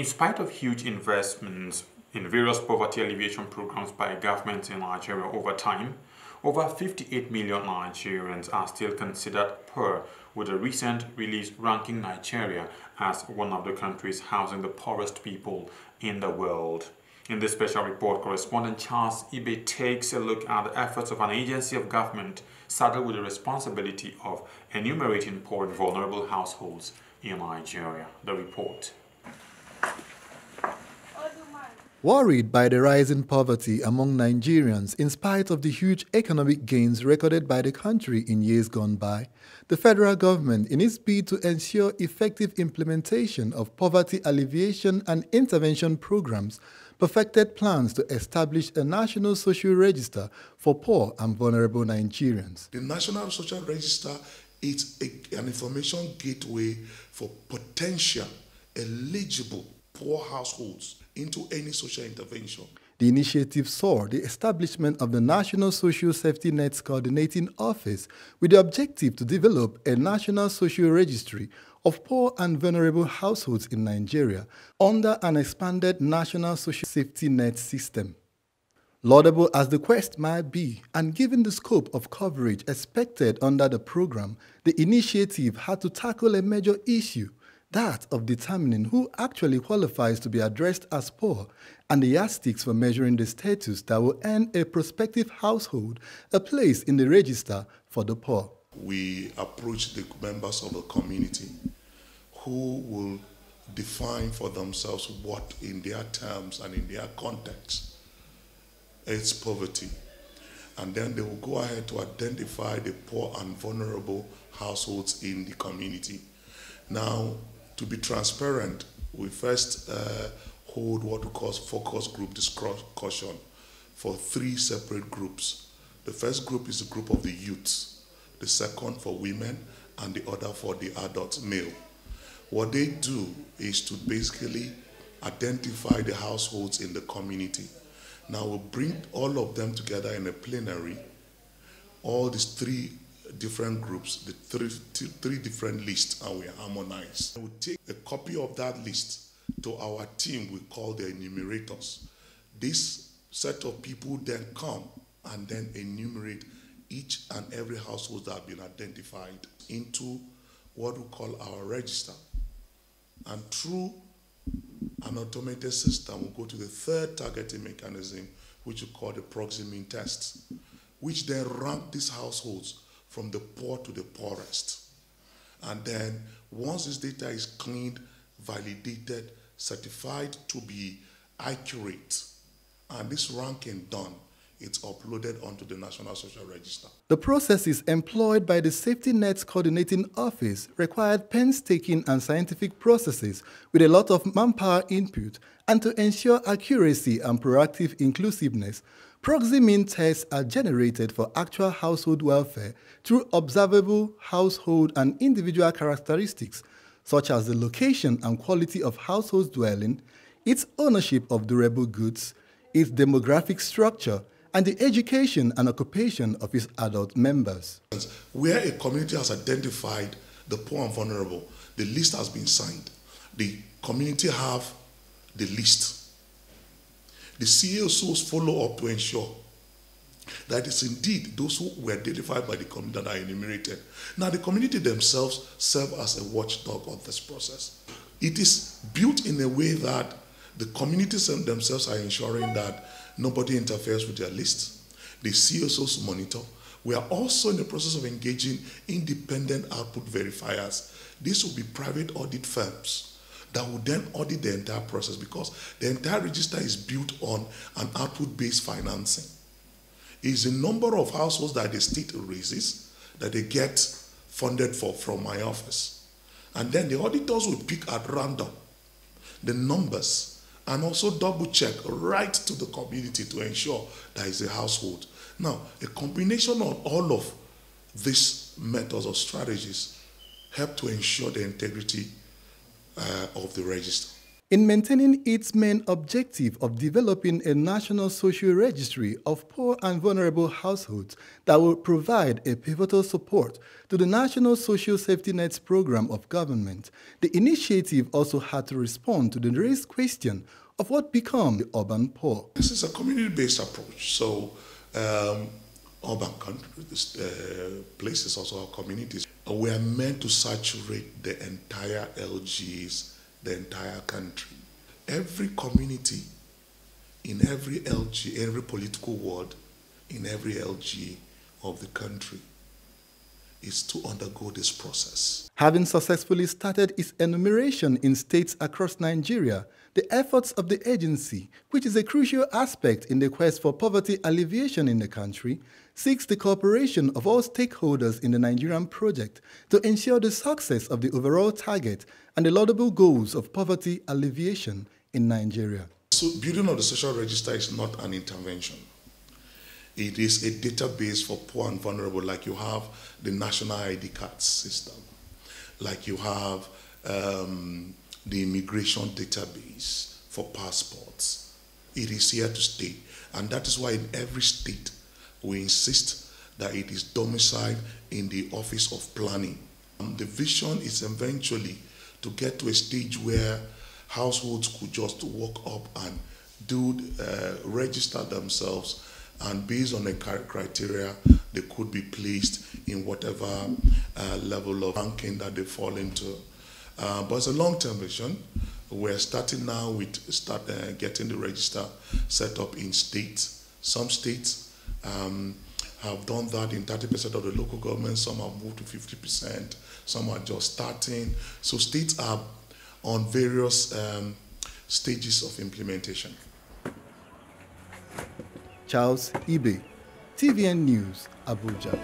In spite of huge investments in various poverty alleviation programs by governments in Nigeria over time, over 58 million Nigerians are still considered poor, with a recent release ranking Nigeria as one of the countries housing the poorest people in the world. In this special report, correspondent Charles Ibe takes a look at the efforts of an agency of government saddled with the responsibility of enumerating poor and vulnerable households in Nigeria. The report. Worried by the rise in poverty among Nigerians in spite of the huge economic gains recorded by the country in years gone by, the federal government, in its bid to ensure effective implementation of poverty alleviation and intervention programs, perfected plans to establish a national social register for poor and vulnerable Nigerians. The National Social Register is an information gateway for potential eligible poor households into any social intervention. The initiative saw the establishment of the National Social Safety Nets Coordinating Office with the objective to develop a national social registry of poor and vulnerable households in Nigeria under an expanded National Social Safety Net system. Laudable as the quest might be, and given the scope of coverage expected under the program, the initiative had to tackle a major issue, that of determining who actually qualifies to be addressed as poor and the yardsticks for measuring the status that will earn a prospective household a place in the register for the poor. We approach the members of the community who will define for themselves what in their terms and in their context is poverty. And then they will go ahead to identify the poor and vulnerable households in the community. Now, to be transparent, we first hold what we call focus group discussion for 3 separate groups. The first group is a group of the youths, the second for women, and the other for the adult male. What they do is to basically identify the households in the community. Now we bring all of them together in a plenary, all these 3 different groups, the three different lists, and we harmonize. We take a copy of that list to our team we call the enumerators. This set of people then come and then enumerate each and every household that have been identified into what we call our register. And through an automated system, we'll go to the 3rd targeting mechanism, which we call the proximity test, which then rank these households from the poor to the poorest. And then once this data is cleaned, validated, certified to be accurate, and this ranking done, it's uploaded onto the National Social Register. The processes employed by the Safety Nets Coordinating Office required painstaking and scientific processes with a lot of manpower input, and to ensure accuracy and proactive inclusiveness, proximity tests are generated for actual household welfare through observable household and individual characteristics, such as the location and quality of household dwelling, its ownership of durable goods, its demographic structure, and the education and occupation of its adult members. Where a community has identified the poor and vulnerable, the list has been signed. The community have the list. The CSOs follow up to ensure that it's indeed those who were identified by the community that are enumerated. Now, the community themselves serve as a watchdog of this process. It is built in a way that the communities themselves are ensuring that nobody interferes with their list. The CSOs monitor. We are also in the process of engaging independent output verifiers. These will be private audit firms that will then audit the entire process, because the entire register is built on an output-based financing. It is a number of households that the state raises that they get funded for from my office. And then the auditors will pick at random the numbers and also double check right to the community to ensure that is a household. Now, a combination of all of these methods or strategies help to ensure the integrity of the register. In maintaining its main objective of developing a national social registry of poor and vulnerable households that will provide a pivotal support to the National Social Safety Nets program of government, the initiative also had to respond to the raised question of what become the urban poor. This is a community-based approach, so urban countries, places also are communities. We are meant to saturate the entire LGs, the entire country. Every community in every LG, every political ward, in every LG of the country is to undergo this process. Having successfully started its enumeration in states across Nigeria, the efforts of the agency, which is a crucial aspect in the quest for poverty alleviation in the country, seeks the cooperation of all stakeholders in the Nigerian project to ensure the success of the overall target and the laudable goals of poverty alleviation in Nigeria. So building of the social register is not an intervention. It is a database for poor and vulnerable, like you have the national ID card system, like you have the immigration database for passports. It is here to stay. And that is why in every state we insist that it is domiciled in the Office of Planning. The vision is eventually to get to a stage where households could just walk up and register themselves, and based on the criteria, they could be placed in whatever level of ranking that they fall into. But it's a long-term vision. We're starting now with getting the register set up in states. Some states have done that in 30% of the local government. Some have moved to 50%. Some are just starting. So states are on various stages of implementation. Charles Ibe, TVN News, Abuja.